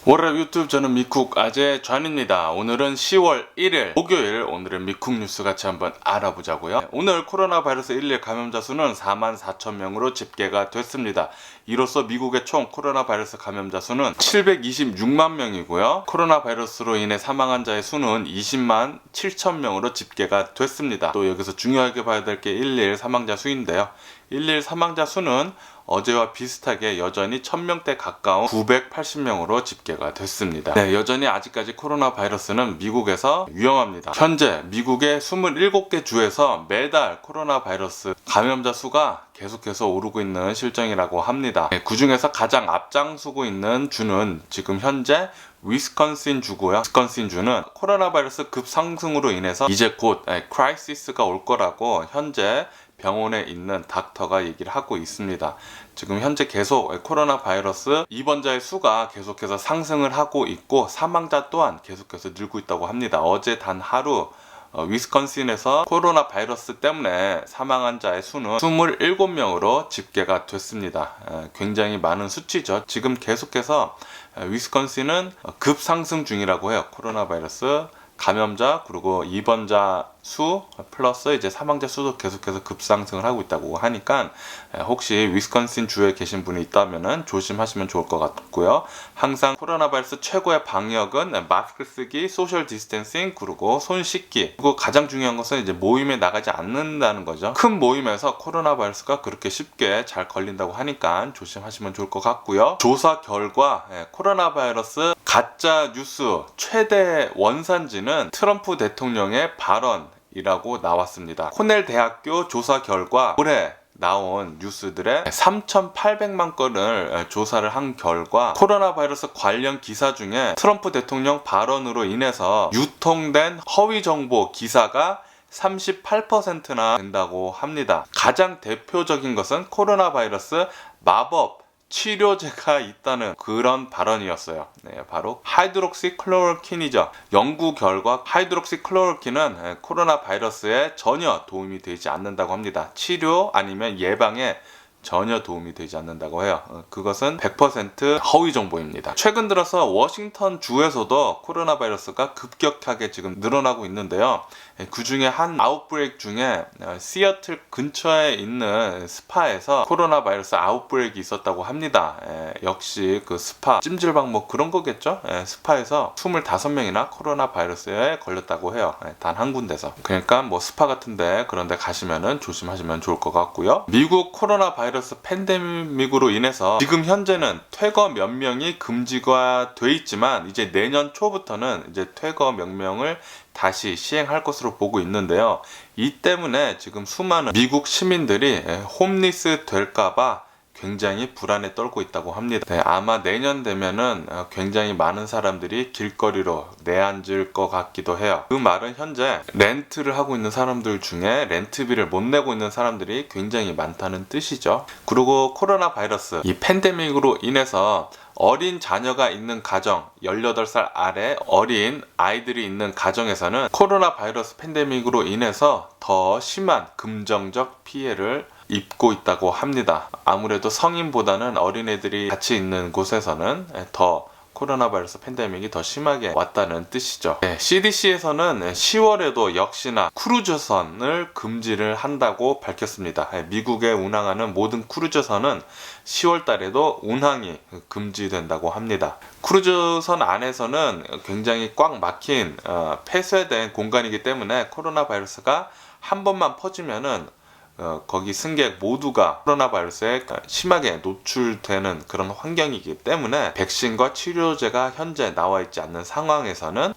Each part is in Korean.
월요일 유튜브 저는 미쿡 아재 존입니다. 오늘은 10월 1일 목요일, 오늘은 미쿡 뉴스 같이 한번 알아보자고요. 오늘 코로나 바이러스 1일 감염자 수는 44,000명으로 집계가 됐습니다. 이로써 미국의 총 코로나 바이러스 감염자 수는 726만 명이고요. 코로나 바이러스로 인해 사망한 자의 수는 20만 7천 명으로 집계가 됐습니다. 또 여기서 중요하게 봐야 될 게 1일 사망자 수인데요. 1일 사망자 수는 어제와 비슷하게 여전히 1000명대 가까운 980명으로 집계가 됐습니다. 네, 여전히 아직까지 코로나 바이러스는 미국에서 위험합니다. 현재 미국의 27개 주에서 매달 코로나 바이러스 감염자 수가 계속해서 오르고 있는 실정이라고 합니다. 네, 그 중에서 가장 앞장서고 있는 주는 지금 현재 위스콘신 주고요. 위스콘신 주는 코로나 바이러스 급상승으로 인해서 이제 곧 크라이시스가 올 거라고 현재 병원에 있는 닥터가 얘기를 하고 있습니다. 지금 현재 계속 코로나 바이러스 입원자의 수가 계속해서 상승을 하고 있고 사망자 또한 계속해서 늘고 있다고 합니다. 어제 단 하루 위스콘신에서 코로나 바이러스 때문에 사망한 자의 수는 27명으로 집계가 됐습니다. 굉장히 많은 수치죠. 지금 계속해서 위스콘신은 급상승 중이라고 해요. 코로나 바이러스 감염자 그리고 입원자 수 플러스 이제 사망자 수도 계속해서 급상승을 하고 있다고 하니까 혹시 위스콘신 주에 계신 분이 있다면은 조심하시면 좋을 것 같고요. 항상 코로나 바이러스 최고의 방역은 마스크 쓰기, 소셜 디스텐싱 그리고 손 씻기. 그리고 가장 중요한 것은 이제 모임에 나가지 않는다는 거죠. 큰 모임에서 코로나 바이러스가 그렇게 쉽게 잘 걸린다고 하니까 조심하시면 좋을 것 같고요. 조사 결과 코로나 바이러스 가짜 뉴스 최대 원산지는 트럼프 대통령의 발언이라고 나왔습니다. 코넬 대학교 조사 결과 올해 나온 뉴스들의 3,800만 건을 조사를 한 결과 코로나 바이러스 관련 기사 중에 트럼프 대통령 발언으로 인해서 유통된 허위 정보 기사가 38%나 된다고 합니다. 가장 대표적인 것은 코로나 바이러스 마법 치료제가 있다는 그런 발언이었어요. 네, 바로 하이드록시클로로킨이죠. 연구 결과 하이드록시클로로킨은 코로나 바이러스에 전혀 도움이 되지 않는다고 합니다. 치료 아니면 예방에 전혀 도움이 되지 않는다고 해요. 그것은 100% 허위 정보입니다. 최근 들어서 워싱턴 주에서도 코로나 바이러스가 급격하게 지금 늘어나고 있는데요. 그 중에 한 아웃브레이크 중에 시애틀 근처에 있는 스파에서 코로나 바이러스 아웃브레이크가 있었다고 합니다. 역시 그 스파 찜질방 뭐 그런 거겠죠? 스파에서 25명이나 코로나 바이러스에 걸렸다고 해요. 단 한 군데서. 그러니까 뭐 스파 같은데 그런데 가시면은 조심하시면 좋을 것 같고요. 미국 코로나 바이러스 팬데믹으로 인해서 지금 현재는 퇴거 명령이 금지가 돼 있지만 이제 내년 초부터는 이제 퇴거 명령을 다시 시행할 것으로 보고 있는데요. 이 때문에 지금 수많은 미국 시민들이 홈리스 될까봐 굉장히 불안에 떨고 있다고 합니다. 네, 아마 내년 되면은 굉장히 많은 사람들이 길거리로 내앉을 것 같기도 해요. 그 말은 현재 렌트를 하고 있는 사람들 중에 렌트비를 못 내고 있는 사람들이 굉장히 많다는 뜻이죠. 그리고 코로나 바이러스 이 팬데믹으로 인해서 어린 자녀가 있는 가정, 18살 아래 어린 아이들이 있는 가정에서는 코로나 바이러스 팬데믹으로 인해서 더 심한 금전적 피해를 입고 있다고 합니다. 아무래도 성인보다는 어린애들이 같이 있는 곳에서는 더 코로나 바이러스 팬데믹이 더 심하게 왔다는 뜻이죠. CDC에서는 10월에도 역시나 크루즈선을 금지를 한다고 밝혔습니다. 미국에 운항하는 모든 크루즈선은 10월 달에도 운항이 금지된다고 합니다. 크루즈선 안에서는 굉장히 꽉 막힌 폐쇄된 공간이기 때문에 코로나 바이러스가 한 번만 퍼지면은 거기 승객 모두가 코로나 바이러스에 심하게 노출되는 그런 환경이기 때문에 백신과 치료제가 현재 나와 있지 않는 상황에서는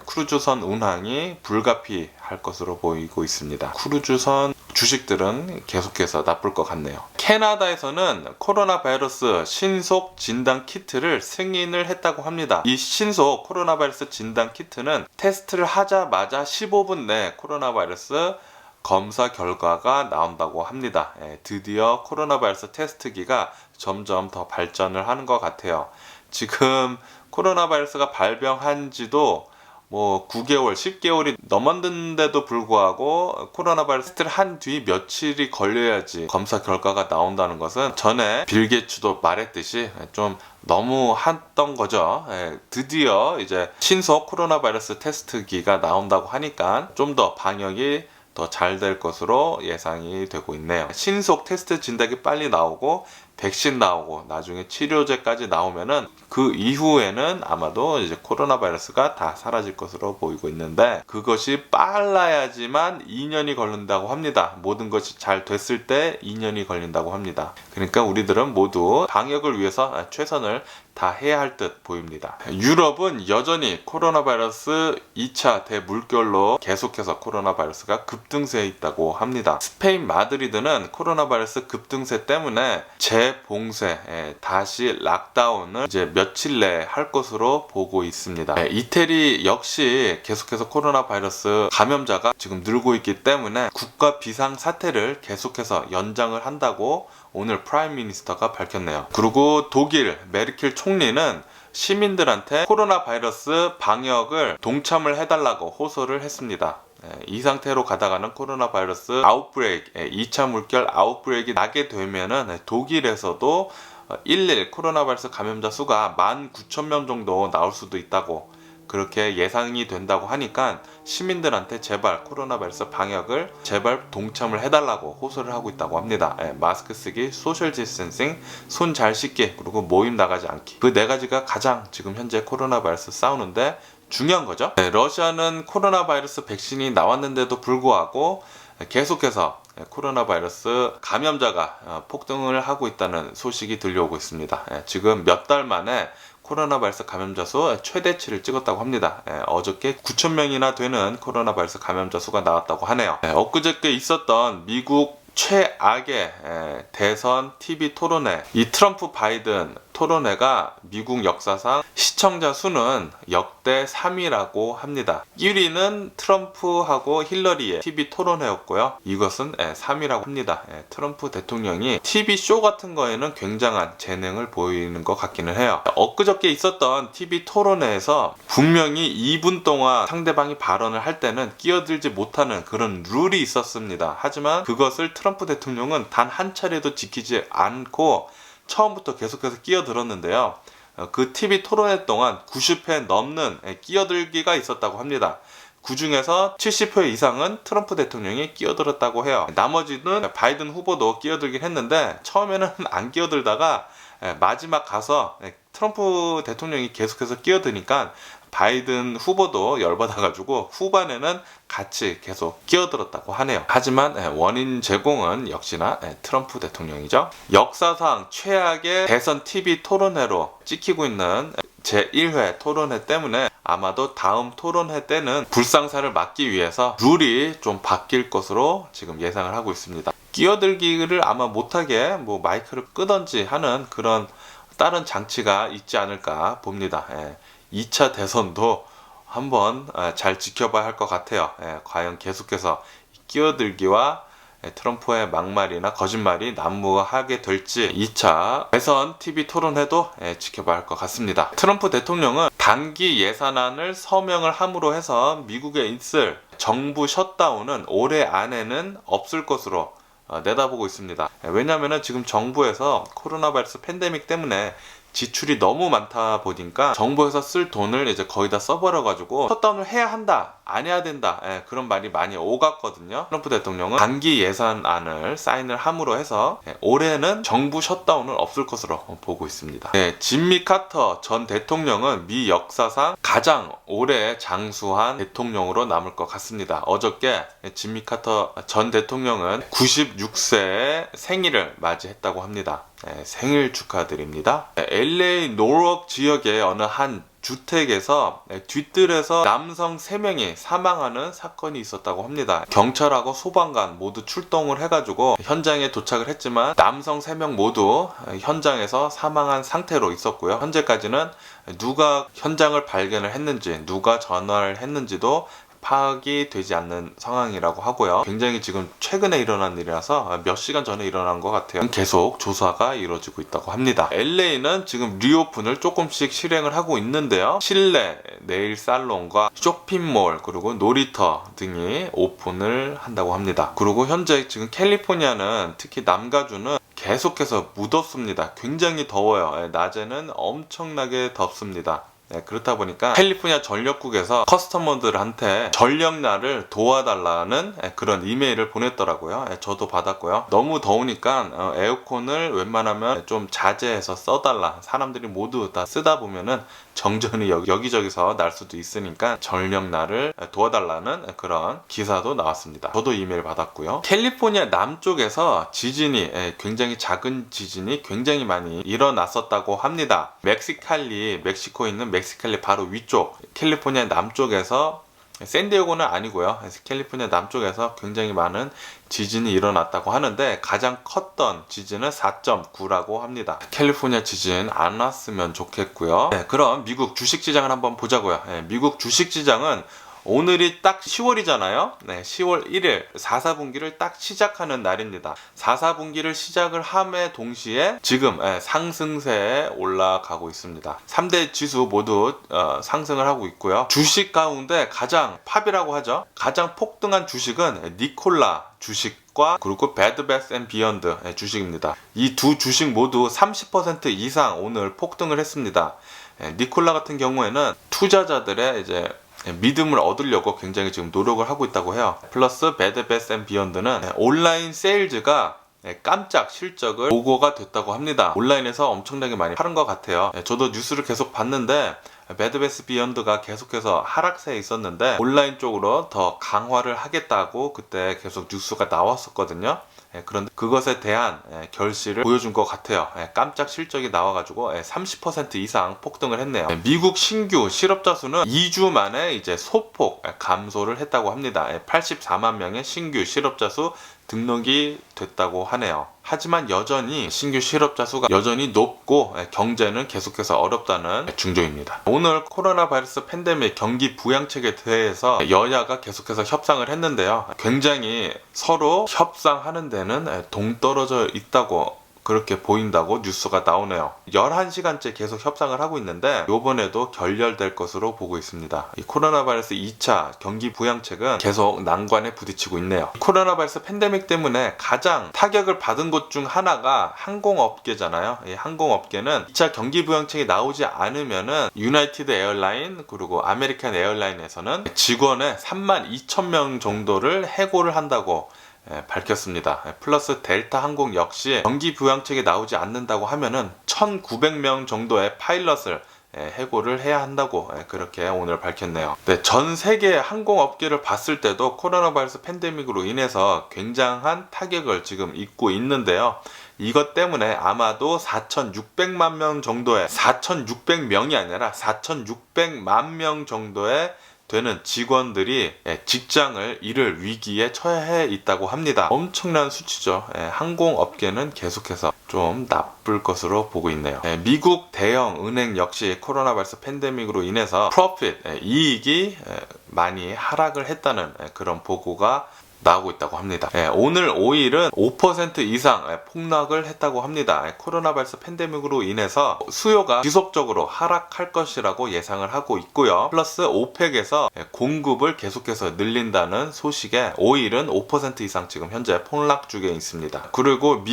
크루즈선 운항이 불가피할 것으로 보이고 있습니다. 크루즈선 주식들은 계속해서 나쁠 것 같네요. 캐나다에서는 코로나 바이러스 신속 진단 키트를 승인을 했다고 합니다. 이 신속 코로나 바이러스 진단 키트는 테스트를 하자마자 15분 내에 코로나 바이러스 검사 결과가 나온다고 합니다. 드디어 코로나 바이러스 테스트기가 점점 더 발전을 하는 것 같아요. 지금 코로나 바이러스가 발병한 지도 뭐 9개월, 10개월이 넘었는데도 불구하고 코로나 바이러스 테스트를 한 뒤 며칠이 걸려야지 검사 결과가 나온다는 것은 전에 빌 게이츠도 말했듯이 좀 너무 했던 거죠. 드디어 이제 신속 코로나 바이러스 테스트기가 나온다고 하니까 좀 더 방역이 더 잘 될 것으로 예상이 되고 있네요. 신속 테스트 진단이 빨리 나오고 백신 나오고 나중에 치료제까지 나오면은 그 이후에는 아마도 이제 코로나 바이러스가 다 사라질 것으로 보이고 있는데, 그것이 빨라야지만 2년이 걸린다고 합니다. 모든 것이 잘 됐을 때 2년이 걸린다고 합니다. 그러니까 우리들은 모두 방역을 위해서 최선을 다 해야 할 듯 보입니다. 유럽은 여전히 코로나 바이러스 2차 대물결로 계속해서 코로나 바이러스가 급등세에 있다고 합니다. 스페인 마드리드는 코로나 바이러스 급등세 때문에 재봉쇄, 다시 락다운을 이제 며칠 내에 할 것으로 보고 있습니다. 이태리 역시 계속해서 코로나 바이러스 감염자가 지금 늘고 있기 때문에 국가 비상사태를 계속해서 연장을 한다고 오늘 프라임 미니스터가 밝혔네요. 그리고 독일 메르켈 총리는 시민들한테 코로나 바이러스 방역을 동참을 해달라고 호소를 했습니다. 이 상태로 가다가는 코로나 바이러스 아웃브레이크, 2차 물결 아웃브레이크가 나게 되면은 독일에서도 1일 코로나 바이러스 감염자 수가 19,000명 정도 나올 수도 있다고, 그렇게 예상이 된다고 하니까 시민들한테 제발 코로나 바이러스 방역을 제발 동참을 해달라고 호소를 하고 있다고 합니다. 마스크 쓰기, 소셜 디스턴싱, 손 잘 씻기, 그리고 모임 나가지 않기, 그 4가지가 가장 지금 현재 코로나 바이러스 싸우는데 중요한 거죠. 러시아는 코로나 바이러스 백신이 나왔는데도 불구하고 계속해서 코로나 바이러스 감염자가 폭등을 하고 있다는 소식이 들려오고 있습니다. 지금 몇 달 만에 코로나 바이러스 감염자 수 최대치를 찍었다고 합니다. 어저께 9,000명이나 되는 코로나 바이러스 감염자 수가 나왔다고 하네요. 엊그저께 있었던 미국 최악의 대선 TV 토론회, 이 트럼프 바이든 토론회가 미국 역사상 시청자 수는 역대 3위라고 합니다. 1위는 트럼프하고 힐러리의 TV 토론회였고요. 이것은 3위라고 합니다. 트럼프 대통령이 TV 쇼 같은 거에는 굉장한 재능을 보이는 것 같기는 해요. 엊그저께 있었던 TV 토론회에서 분명히 2분 동안 상대방이 발언을 할 때는 끼어들지 못하는 그런 룰이 있었습니다. 하지만 그것을 트럼프 대통령은 단 한 차례도 지키지 않고 처음부터 계속해서 끼어들었는데요. 그 TV 토론회 동안 90회 넘는 끼어들기가 있었다고 합니다. 그 중에서 70회 이상은 트럼프 대통령이 끼어들었다고 해요. 나머지는 바이든 후보도 끼어들긴 했는데 처음에는 안 끼어들다가 마지막 가서 트럼프 대통령이 계속해서 끼어드니까 바이든 후보도 열받아가지고 후반에는 같이 계속 끼어들었다고 하네요. 하지만 원인 제공은 역시나 트럼프 대통령이죠. 역사상 최악의 대선 TV 토론회로 찍히고 있는 제1회 토론회 때문에 아마도 다음 토론회 때는 불상사를 막기 위해서 룰이 좀 바뀔 것으로 지금 예상을 하고 있습니다. 끼어들기를 아마 못하게 뭐 마이크를 끄던지 하는 그런 다른 장치가 있지 않을까 봅니다. 2차 대선도 한번 잘 지켜봐야 할 것 같아요. 과연 계속해서 끼어들기와 트럼프의 막말이나 거짓말이 난무하게 될지 2차 대선 TV 토론회도 지켜봐야 할 것 같습니다. 트럼프 대통령은 단기 예산안을 서명을 함으로 해서 미국에 있을 정부 셧다운은 올해 안에는 없을 것으로 내다보고 있습니다. 왜냐하면 지금 정부에서 코로나 바이러스 팬데믹 때문에 지출이 너무 많다 보니까 정부에서 쓸 돈을 이제 거의 다 써버려가지고 셧다운을 해야 한다, 안 해야 된다, 그런 말이 많이 오갔거든요. 트럼프 대통령은 단기 예산안을 사인을 함으로 해서 올해는 정부 셧다운은 없을 것으로 보고 있습니다. 짐미 카터 전 대통령은 미 역사상 가장 오래 장수한 대통령으로 남을 것 같습니다. 어저께 짐미 카터 전 대통령은 96세의 생일을 맞이했다고 합니다. 생일 축하드립니다. LA 노르워크 지역의 어느 한 주택에서 뒤뜰에서 남성 3명이 사망하는 사건이 있었다고 합니다. 경찰하고 소방관 모두 출동을 해가지고 현장에 도착을 했지만 남성 3명 모두 현장에서 사망한 상태로 있었고요. 현재까지는 누가 현장을 발견을 했는지, 누가 전화를 했는지도 파악이 되지 않는 상황이라고 하고요. 굉장히 지금 최근에 일어난 일이라서 몇 시간 전에 일어난 것 같아요. 계속 조사가 이루어지고 있다고 합니다. LA는 지금 리오픈을 조금씩 실행을 하고 있는데요. 실내 네일 살론과 쇼핑몰 그리고 놀이터 등이 오픈을 한다고 합니다. 그리고 현재 지금 캘리포니아는 특히 남가주는 계속해서 무덥습니다. 굉장히 더워요. 낮에는 엄청나게 덥습니다. 그렇다 보니까 캘리포니아 전력국에서 커스터머들한테 전력날을 도와달라는 그런 이메일을 보냈더라고요. 저도 받았고요. 너무 더우니까 에어컨을 웬만하면 좀 자제해서 써달라. 사람들이 모두 다 쓰다 보면은 정전이 여기저기서 날 수도 있으니까 전력날을 도와달라는 그런 기사도 나왔습니다. 저도 이메일 받았고요. 캘리포니아 남쪽에서 지진이 굉장히 작은 지진이 굉장히 많이 일어났었다고 합니다. 멕시코에 있는 멕시칼리 바로 위쪽 캘리포니아 남쪽에서 샌디에고는 아니고요. 캘리포니아 남쪽에서 굉장히 많은 지진이 일어났다고 하는데 가장 컸던 지진은 4.9라고 합니다. 캘리포니아 지진 안 왔으면 좋겠고요. 그럼 미국 주식시장을 한번 보자고요. 미국 주식시장은 오늘이 딱 10월이잖아요. 10월 1일 4사분기를 딱 시작하는 날입니다. 4사분기를 시작을 함에 동시에 지금 상승세에 올라가고 있습니다. 3대 지수 모두 상승을 하고 있고요. 주식 가운데 가장 팝이라고 하죠. 가장 폭등한 주식은 니콜라 주식과 그리고 베드베스앤비욘드 주식입니다. 이 두 주식 모두 30% 이상 오늘 폭등을 했습니다. 니콜라 같은 경우에는 투자자들의 이제 믿음을 얻으려고 굉장히 지금 노력을 하고 있다고 해요. 플러스 베드베스앤비욘드는 온라인 세일즈가 깜짝 실적을 보고가 됐다고 합니다. 온라인에서 엄청나게 많이 파는 것 같아요. 저도 뉴스를 계속 봤는데 베드베스비욘드가 계속해서 하락세에 있었는데 온라인 쪽으로 더 강화를 하겠다고 그때 계속 뉴스가 나왔었거든요. 그런데 그것에 대한 결실을 보여준 것 같아요. 깜짝 실적이 나와가지고 30% 이상 폭등을 했네요. 미국 신규 실업자 수는 2주 만에 이제 소폭 감소를 했다고 합니다. 84만 명의 신규 실업자 수 등록이 됐다고 하네요. 하지만 여전히 신규 실업자 수가 여전히 높고 경제는 계속해서 어렵다는 징조입니다. 오늘 코로나 바이러스 팬데믹 경기 부양책에 대해서 여야가 계속해서 협상을 했는데요. 굉장히 서로 협상하는 데는 동떨어져 있다고 그렇게 보인다고 뉴스가 나오네요. 11시간째 계속 협상을 하고 있는데 이번에도 결렬될 것으로 보고 있습니다. 이 코로나 바이러스 2차 경기 부양책은 계속 난관에 부딪히고 있네요. 코로나 바이러스 팬데믹 때문에 가장 타격을 받은 것 중 하나가 항공업계잖아요. 이 항공업계는 2차 경기 부양책이 나오지 않으면은 유나이티드 에어라인 그리고 아메리칸 에어라인에서는 직원의 32,000명 정도를 해고를 한다고 밝혔습니다. 플러스 델타 항공 역시 경기 부양책이 나오지 않는다고 하면은 1,900명 정도의 파일럿을 해고를 해야 한다고 그렇게 오늘 밝혔네요. 전 세계 항공업계를 봤을 때도 코로나 바이러스 팬데믹으로 인해서 굉장한 타격을 지금 입고 있는데요. 이것 때문에 아마도 4,600만 명 정도의 4,600명이 아니라 4,600만 명 정도의 되는 직원들이 직장을 잃을 위기에 처해 있다고 합니다. 엄청난 수치죠. 항공업계는 계속해서 좀 나쁠 것으로 보고 있네요. 미국 대형 은행 역시 코로나 바이러스 팬데믹으로 인해서 프로핏, 이익이 많이 하락을 했다는 그런 보고가 나오고 있다고 합니다. 오늘 5일은 5% 이상 폭락을 했다고 합니다. 코로나 바이러스 팬데믹으로 인해서 수요가 지속적으로 하락할 것이라고 예상을 하고 있고요. 플러스 오펙에서 공급을 계속해서 늘린다는 소식에 5일은 5% 이상 지금 현재 폭락 중에 있습니다. 그리고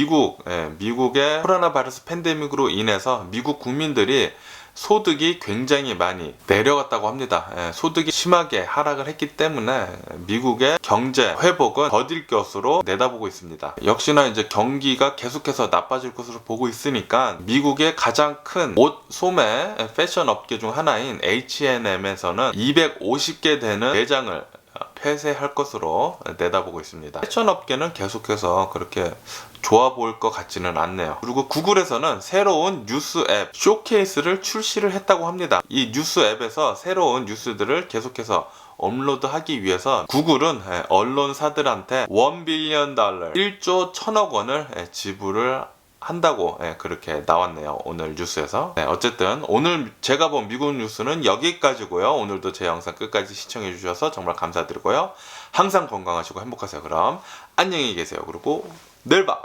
미국의 코로나 바이러스 팬데믹으로 인해서 미국 국민들이 소득이 굉장히 많이 내려갔다고 합니다. 소득이 심하게 하락을 했기 때문에 미국의 경제 회복은 더딜 것으로 내다보고 있습니다. 역시나 이제 경기가 계속해서 나빠질 것으로 보고 있으니까 미국의 가장 큰 옷, 소매, 패션 업계 중 하나인 H&M에서는 250개 되는 매장을 폐쇄할 것으로 내다보고 있습니다. 패션 업계는 계속해서 그렇게 좋아 보일 것 같지는 않네요. 그리고 구글에서는 새로운 뉴스 앱 쇼케이스를 출시를 했다고 합니다. 이 뉴스 앱에서 새로운 뉴스들을 계속해서 업로드하기 위해서 구글은 언론사들한테 $1 빌리언 1조 1,000억 원을 지불을 한다고 그렇게 나왔네요. 오늘 뉴스에서. 어쨌든 오늘 제가 본 미국 뉴스는 여기까지고요. 오늘도 제 영상 끝까지 시청해 주셔서 정말 감사드리고요. 항상 건강하시고 행복하세요. 그럼 안녕히 계세요. 그리고 내일 봐.